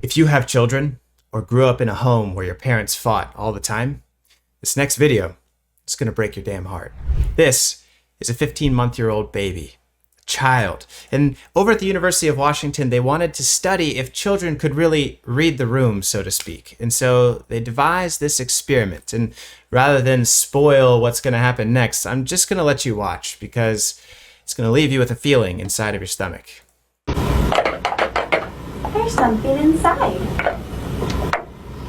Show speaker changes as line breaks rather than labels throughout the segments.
If you have children or grew up in a home where your parents fought all the time, this next video is going to break your damn heart. This is a 15-month-old baby, a child. And over at the University of Washington, they wanted to study if children could really read the room, so to speak. And so they devised this experiment. And rather than spoil what's going to happen next, I'm just going to let you watch because it's going to leave you with a feeling inside of your stomach.
There's something inside.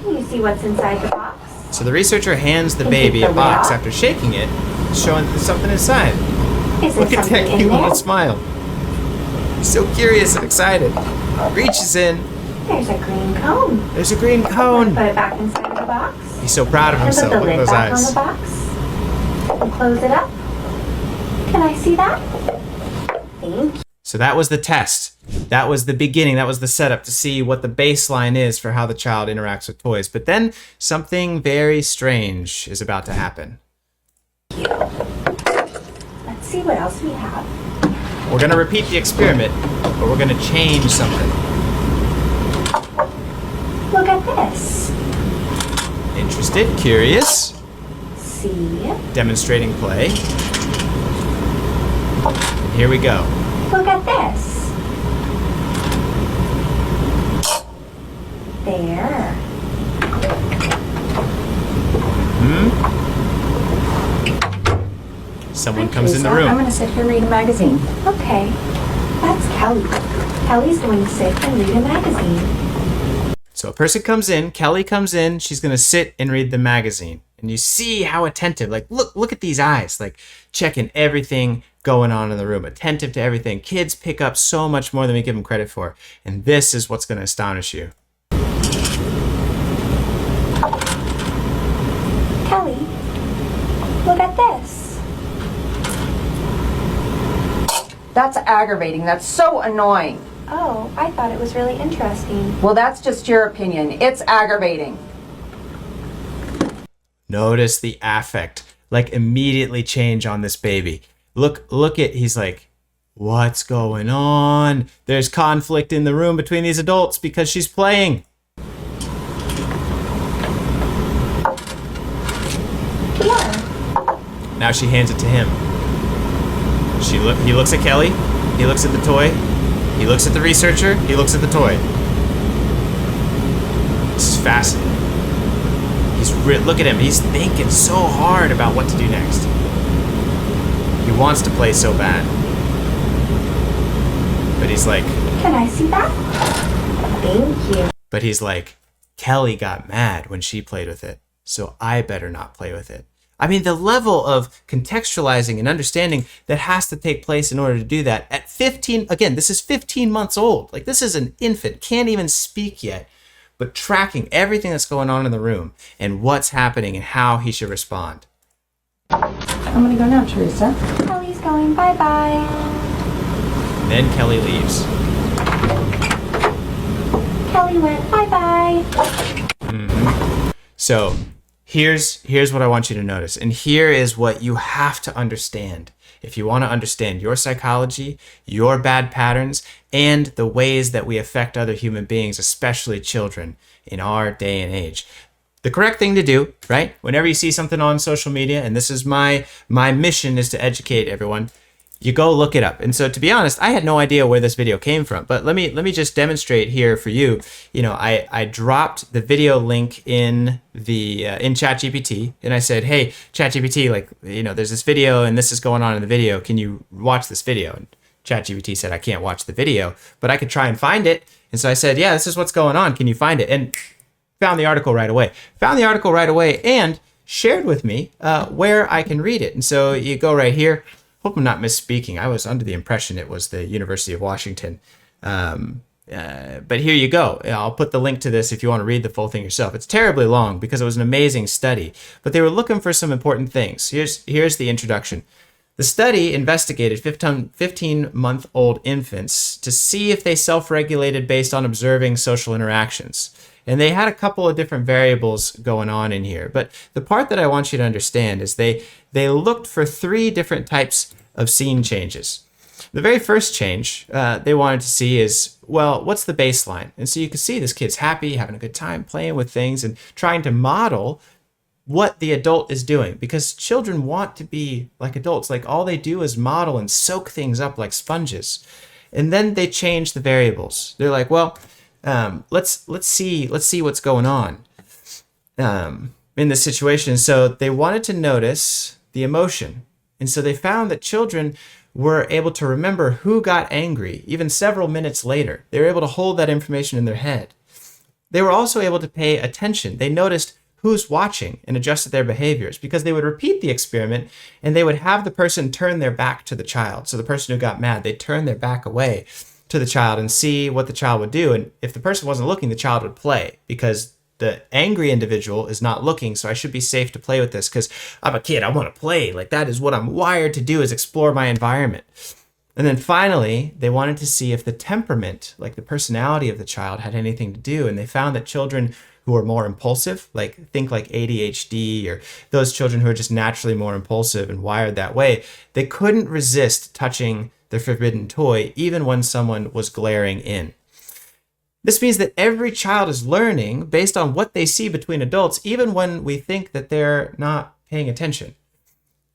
Can you see what's inside the box?
So the researcher hands the baby a box after shaking it, showing there's something inside.
Is there
Look at
something
that
in
cute
there?
little smile. He's so curious and excited. Reaches in.
There's a green cone.
There's a green cone.
Put it back inside of the box.
He's so proud of
And put
himself.
the
Look at
lid
those
back on
eyes.
the box. And close it up. Can I see that? Thank you.
So that was the test. That was the beginning. That was the setup to see what the baseline is for how the child interacts with toys. But then something very strange is about to happen.
Let's see what else we have.
We're going to repeat the experiment, but we're going to change something.
Look at this.
Interested? Curious?
See?
Demonstrating play. And here we go.
Look at this. There.
Someone comes in the room.
I'm going to sit here and read a magazine.
Okay. That's Kelly. Kelly's going to sit and read a magazine.
So a person comes in, Kelly comes in, she's going to sit and read the magazine. And you see how attentive, like look at these eyes, like checking everything going on in the room, attentive to everything. Kids pick up so much more than we give them credit for. And this is what's going to astonish you.
Kelly, look at this.
That's aggravating. That's so annoying.
Oh, I thought it was really interesting.
Well, that's just your opinion. It's aggravating.
Notice the affect, like immediately change on this baby. Look at, he's like, what's going on? There's conflict in the room between these adults because she's playing.
Yeah.
Now she hands it to him. He looks at Kelly, he looks at the toy, he looks at the researcher, he looks at the toy. This is fascinating. Look at him, he's thinking so hard about what to do next. He wants to play so bad. But he's like...
Can I see that? Thank you.
But he's like, Kelly got mad when she played with it, so I better not play with it. I mean, the level of contextualizing and understanding that has to take place in order to do that. At 15, again, this is 15 months old. Like, this is an infant, can't even speak yet, but tracking everything that's going on in the room and what's happening and how he should respond.
I'm going to go now, Teresa.
Kelly's going bye-bye.
And then Kelly leaves.
Kelly went bye-bye.
So here's what I want you to notice. And here is what you have to understand. If you want to understand your psychology, your bad patterns, and the ways that we affect other human beings, especially children, in our day and age. The correct thing to do, right? Whenever you see something on social media, and this is my mission is to educate everyone, you go look it up. And so to be honest, I had no idea where this video came from, but let me just demonstrate here for you. You know, I dropped the video link in the in ChatGPT, and I said, hey, ChatGPT, like, you know, there's this video and this is going on in the video. Can you watch this video? And ChatGPT said, I can't watch the video, but I could try and find it. And so I said, yeah, this is what's going on. Can you find it? And found the article right away. And shared with me where I can read it. And so you go right here. Hope I'm not misspeaking. I was under the impression it was the University of Washington. But here you go. I'll put the link to this if you want to read the full thing yourself. It's terribly long because it was an amazing study, but they were looking for some important things. Here's the introduction. The study investigated 15-month-old infants to see if they self-regulated based on observing social interactions. And they had a couple of different variables going on in here. But the part that I want you to understand is they looked for 3 different types of scene changes. The very first change they wanted to see is, well, what's the baseline? And so you can see this kid's happy, having a good time, playing with things, and trying to model what the adult is doing, because children want to be like adults. Like, all they do is model and soak things up like sponges. And then they change the variables. They're like, well, let's see what's going on in this situation. So they wanted to notice the emotion. And so they found that children were able to remember who got angry even several minutes later. They were able to hold that information in their head. They were also able to pay attention. They noticed who's watching and adjusted their behaviors, because they would repeat the experiment and they would have the person turn their back to the child. So the person who got mad, they'd turn their back away to the child and see what the child would do. And if the person wasn't looking, the child would play, because the angry individual is not looking. So I should be safe to play with this because I'm a kid. I want to play. Like, that is what I'm wired to do, is explore my environment. And then finally, they wanted to see if the temperament, like the personality of the child, had anything to do. And they found that children who are more impulsive, like ADHD, or those children who are just naturally more impulsive and wired that way, they couldn't resist touching the forbidden toy even when someone was glaring in. This means that every child is learning based on what they see between adults, even when we think that they're not paying attention.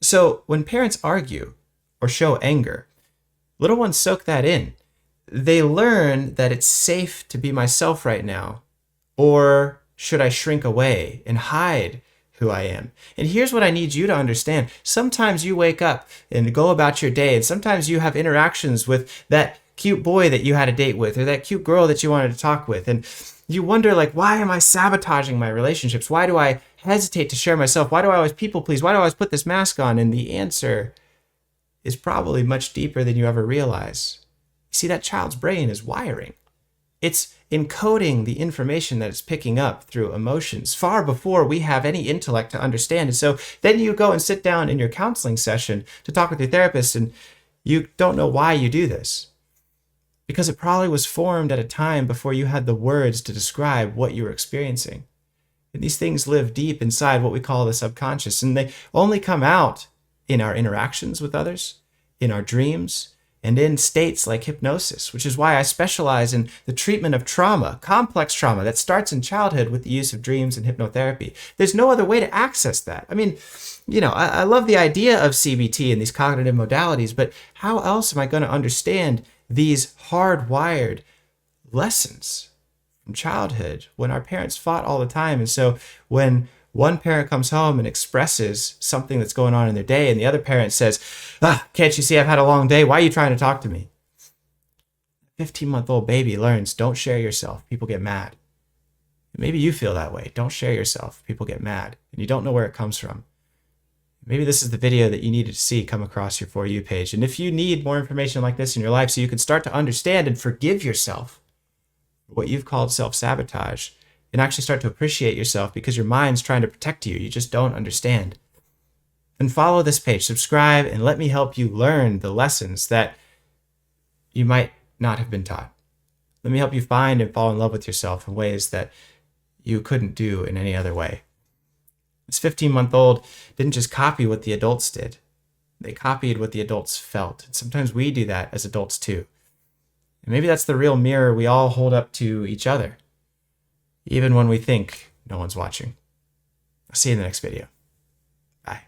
So when parents argue or show anger, little ones soak that in. They learn that it's safe to be myself right now, or should I shrink away and hide who I am? And here's what I need you to understand. Sometimes you wake up and go about your day, and sometimes you have interactions with that cute boy that you had a date with, or that cute girl that you wanted to talk with. And you wonder, like, why am I sabotaging my relationships? Why do I hesitate to share myself? Why do I always people please? Why do I always put this mask on? And the answer is probably much deeper than you ever realize. You see, that child's brain is wiring. It's encoding the information that it's picking up through emotions far before we have any intellect to understand. And so then you go and sit down in your counseling session to talk with your therapist, and you don't know why you do this. Because it probably was formed at a time before you had the words to describe what you were experiencing. And these things live deep inside what we call the subconscious, and they only come out in our interactions with others, in our dreams, and in states like hypnosis, which is why I specialize in the treatment of trauma, complex trauma that starts in childhood with the use of dreams and hypnotherapy. There's no other way to access that. I mean, I love the idea of CBT and these cognitive modalities, but how else am I going to understand these hardwired lessons from childhood when our parents fought all the time? And so when one parent comes home and expresses something that's going on in their day, and the other parent says, can't you see I've had a long day? Why are you trying to talk to me? A 15-month-old baby learns, don't share yourself. People get mad. Maybe you feel that way. Don't share yourself. People get mad. And you don't know where it comes from. Maybe this is the video that you needed to see come across your For You page. And if you need more information like this in your life so you can start to understand and forgive yourself for what you've called self-sabotage, and actually start to appreciate yourself because your mind's trying to protect you, you just don't understand, then follow this page, subscribe, and let me help you learn the lessons that you might not have been taught. Let me help you find and fall in love with yourself in ways that you couldn't do in any other way. This 15-month-old didn't just copy what the adults did. They copied what the adults felt. And sometimes we do that as adults too. And maybe that's the real mirror we all hold up to each other, even when we think no one's watching. I'll see you in the next video. Bye.